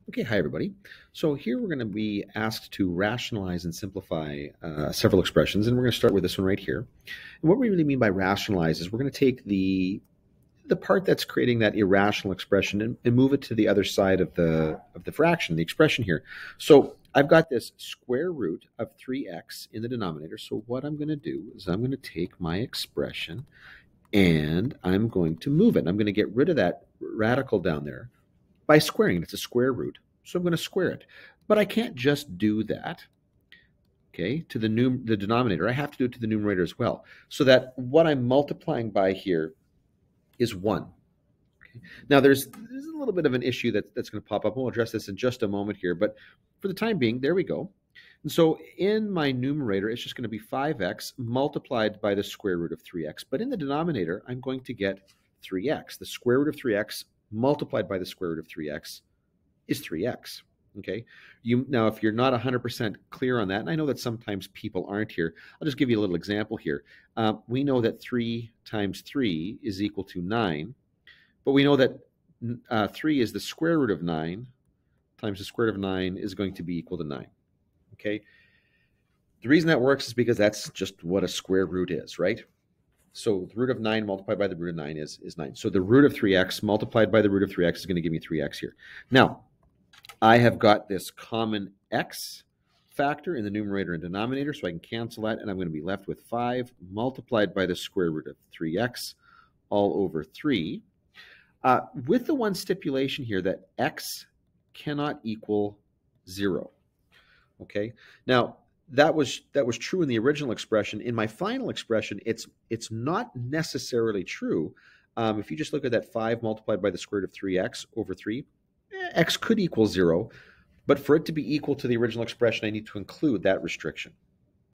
Okay, hi everybody. So here we're going to be asked to rationalize and simplify several expressions, and we're going to start with this one right here. And what we really mean by rationalize is we're going to take the part that's creating that irrational expression and move it to the other side of the fraction, the expression here. So I've got this square root of 3x in the denominator. So what I'm going to do is I'm going to take my expression and I'm going to move it. I'm going to get rid of that radical down there by squaring. It's a square root, so I'm going to square it. But I can't just do that, okay, to the denominator. I have to do it to the numerator as well, so that what I'm multiplying by here is 1. Okay? Now, there's a little bit of an issue that's going to pop up. We'll address this in just a moment here, but for the time being, there we go. And so in my numerator, it's just going to be 5x multiplied by the square root of 3x. But in the denominator, I'm going to get 3x. The square root of 3x multiplied by the square root of 3x is 3x. Okay. Now, if you're not 100% clear on that, and I know that sometimes people aren't here, I'll just give you a little example here. We know that 3 times 3 is equal to 9, but we know that 3 is the square root of 9 times the square root of 9 is going to be equal to 9. Okay. The reason that works is because that's just what a square root is, right? So the root of 9 multiplied by the root of 9 is 9. So the root of 3x multiplied by the root of 3x is going to give me 3x here. Now, I have got this common x factor in the numerator and denominator, so I can cancel that, and I'm going to be left with 5 multiplied by the square root of 3x all over 3. With the one stipulation here that x cannot equal 0. Okay? Now, that was true in the original expression. In my final expression, it's not necessarily true. If you just look at that 5 multiplied by the square root of 3x over 3, x could equal 0. But for it to be equal to the original expression, I need to include that restriction.